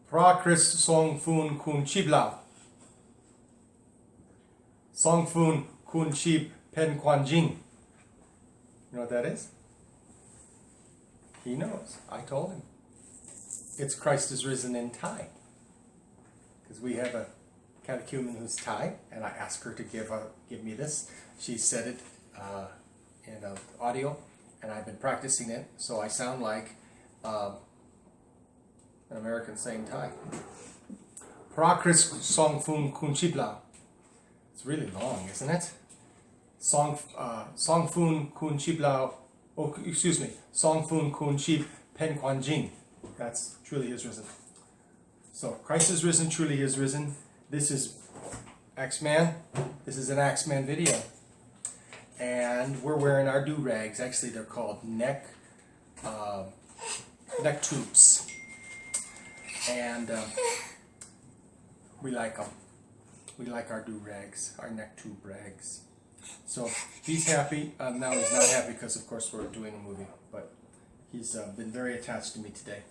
Pra Chris Song Fun Kun Chiblao. Song Fun Kun Chib Pen Quan Jing. You know what that is? He knows. I told him. It's Christ is risen in Thai. Because we have a catechumen who's Thai, and I asked her to give me this. She said it in audio, and I've been practicing it, so I sound like an American saying Thai. Pra Chris Song Fun Kun Chiblao. It's really long, isn't it? Song Fun Kun Chiblao. Oh, excuse me. Song Fun Kun Chib Pen Quan Jing. That's truly is risen. So Christ is risen, truly is risen. This is Axeman. This is an Axeman video. And we're wearing our do-rags. Actually, they're called neck tubes. And we like them. We like our do-rags, our neck tube rags. So he's happy. Now he's not happy because, of course, we're doing a movie. But he's been very attached to me today.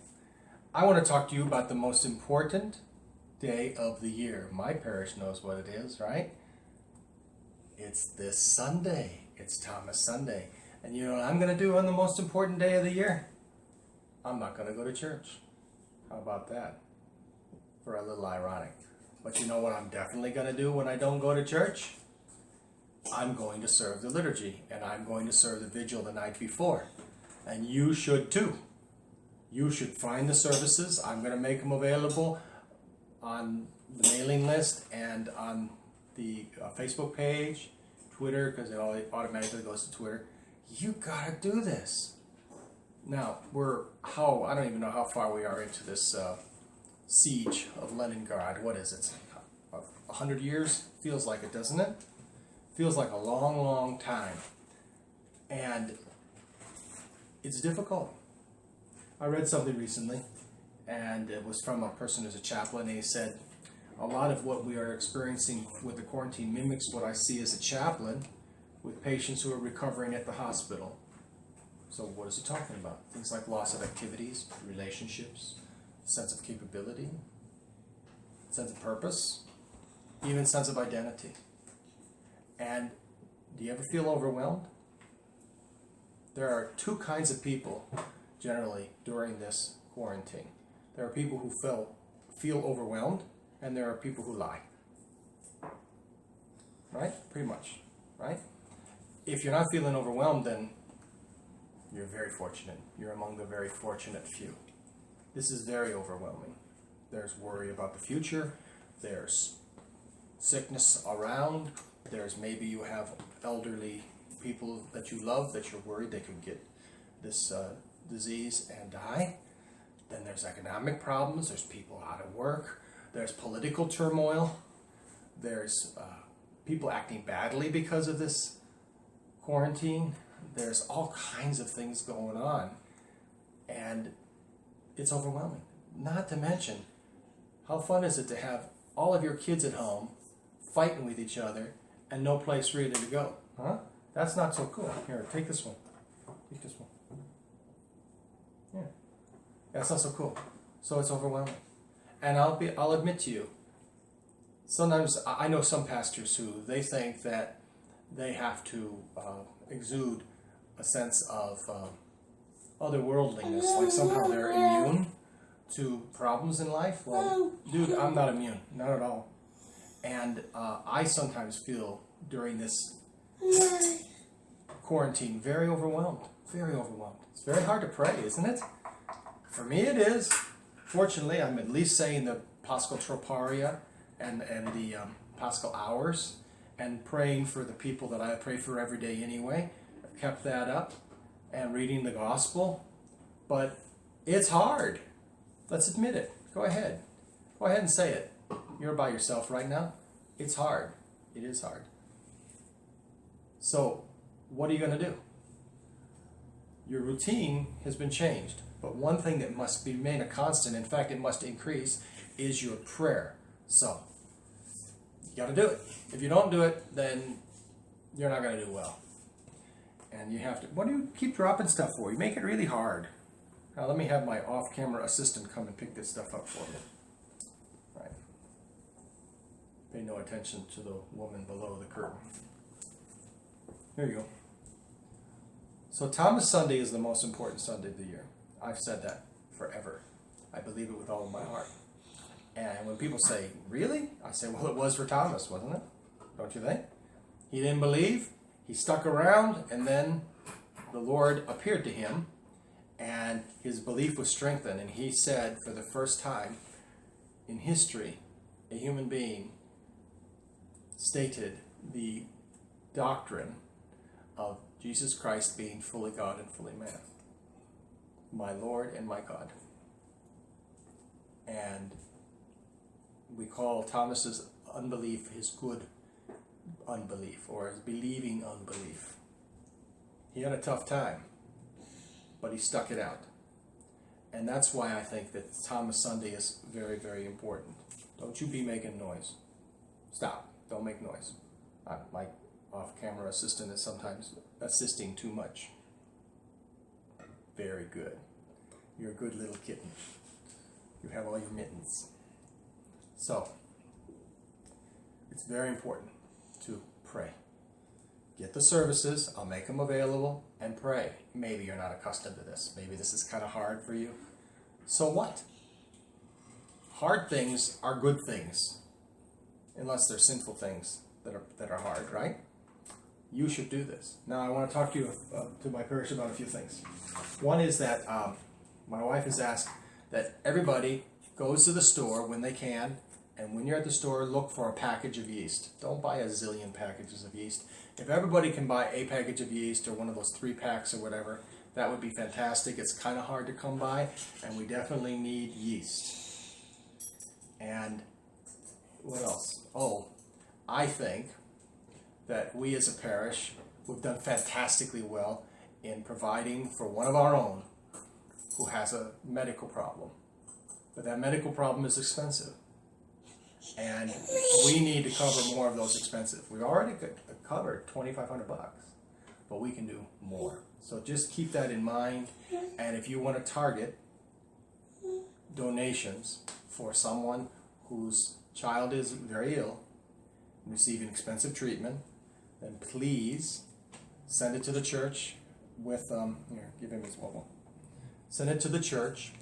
I want to talk to you about the most important day of the year. My parish knows what it is, right? It's this Sunday. It's Thomas Sunday. And you know what I'm going to do on the most important day of the year? I'm not going to go to church. How about that? For a little ironic. But you know what I'm definitely going to do when I don't go to church? I'm going to serve the liturgy. And I'm going to serve the vigil the night before. And you should too. You should find the services. I'm going to make them available on the mailing list and on the Facebook page, Twitter, because it automatically goes to Twitter. You got to do this. Now, I don't even know how far we are into this siege of Leningrad. What is it? 100 years? Feels like it, doesn't it? Feels like a long, long time. And it's difficult. I read something recently, and it was from a person who's a chaplain, and he said, a lot of what we are experiencing with the quarantine mimics what I see as a chaplain with patients who are recovering at the hospital. So what is he talking about? Things like loss of activities, relationships, sense of capability, sense of purpose, even sense of identity. And do you ever feel overwhelmed? There are two kinds of people generally during this quarantine. There are people who feel overwhelmed, and there are people who lie. Right? Pretty much. Right? If you're not feeling overwhelmed, then you're very fortunate. You're among the very fortunate few. This is very overwhelming. There's worry about the future. There's sickness around. There's maybe you have elderly people that you love that you're worried they could get this disease and die. Then there's economic problems. There's people out of work. There's political turmoil. There's people acting badly because of this quarantine. There's all kinds of things going on. And it's overwhelming. Not to mention, how fun is it to have all of your kids at home fighting with each other and no place really to go? Huh? That's not so cool. Here, take this one. Take this one. Yeah. That's not so cool. So it's overwhelming. And I'll admit to you, sometimes I know some pastors who they think that they have to exude a sense of otherworldliness, like somehow they're immune to problems in life. Well, dude, I'm not immune, not at all. And I sometimes feel during this quarantine very overwhelmed, very overwhelmed. It's very hard to pray, isn't it? For me it is. Fortunately, I'm at least saying the Paschal Troparia and the Paschal Hours and praying for the people that I pray for every day anyway. I've kept that up and reading the Gospel. But it's hard. Let's admit it. Go ahead. Go ahead and say it. You're by yourself right now. It's hard. It is hard. So, what are you going to do? Your routine has been changed. But one thing that must remain a constant, in fact, it must increase, is your prayer. So, you got to do it. If you don't do it, then you're not going to do well. And you have to, what do you keep dropping stuff for? You make it really hard. Now let me have my off-camera assistant come and pick this stuff up for me. Pay no attention to the woman below the curtain. Here you go. So Thomas Sunday is the most important Sunday of the year. I've said that forever. I believe it with all of my heart. And when people say, really? I say, well, it was for Thomas, wasn't it? Don't you think? He didn't believe. He stuck around, and then the Lord appeared to him, and his belief was strengthened. And he said, for the first time in history, a human being stated the doctrine of Jesus Christ being fully God and fully man. My Lord and my God. And we call Thomas's unbelief his good unbelief, or his believing unbelief. He had a tough time, but he stuck it out. And that's why I think that Thomas Sunday is very, very important. Don't you be making noise. Stop. Don't make noise. My off-camera assistant is sometimes assisting too much. Very good. You're a good little kitten. You have all your mittens. So, it's very important to pray. Get the services, I'll make them available, and pray. Maybe you're not accustomed to this. Maybe this is kind of hard for you. So what? Hard things are good things, unless they're sinful things that are hard, right? You should do this. Now I want to talk to you, to my parish about a few things. One is that my wife has asked that everybody goes to the store when they can, and when you're at the store, look for a package of yeast. Don't buy a zillion packages of yeast. If everybody can buy a package of yeast, or one of those 3 packs or whatever, that would be fantastic. It's kind of hard to come by, and we definitely need yeast. And what else? Oh, I think that we as a parish, we've done fantastically well in providing for one of our own who has a medical problem. But that medical problem is expensive. And we need to cover more of those expenses. We've already covered $2,500, but we can do more. So just keep that in mind. And if you want to target donations for someone whose child is very ill, receiving expensive treatment, then please send it to the church with, here, give him his mobile. Send it to the church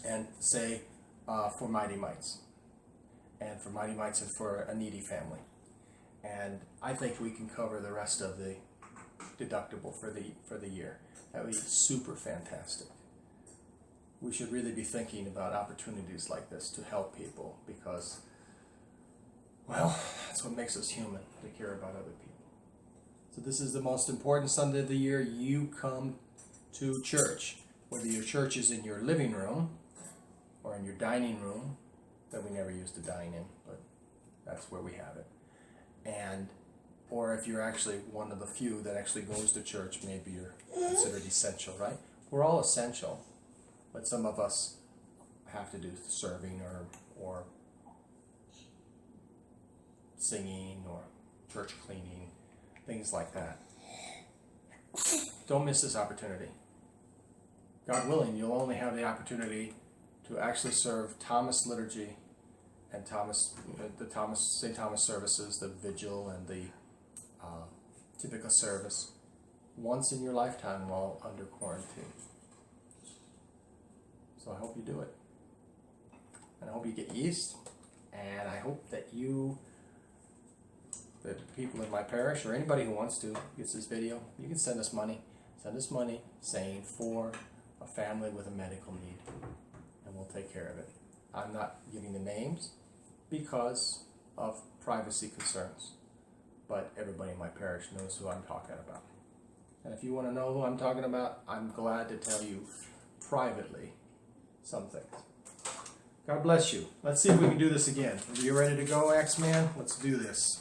and say, for Mighty Mites. And for Mighty Mites and for a needy family. And I think we can cover the rest of the deductible for the year. That would be super fantastic. We should really be thinking about opportunities like this to help people, because, well, that's what makes us human, to care about other people. So this is the most important Sunday of the year. You come to church, whether your church is in your living room or in your dining room, that we never used to dine in, but that's where we have it. And, or if you're actually one of the few that actually goes to church, maybe you're considered essential, right? We're all essential, but some of us have to do serving or singing or church cleaning, things like that. Don't miss this opportunity. God willing, you'll only have the opportunity to actually serve Thomas liturgy and St. Thomas services, the vigil and the typical service, once in your lifetime while under quarantine. So I hope you do it. And I hope you get yeast. And I hope that the people in my parish, or anybody who wants to, gets this video, you can send us money. Send us money saying for a family with a medical need. And we'll take care of it. I'm not giving the names because of privacy concerns. But everybody in my parish knows who I'm talking about. And if you want to know who I'm talking about, I'm glad to tell you privately some things. God bless you. Let's see if we can do this again. Are you ready to go, Axeman? Let's do this.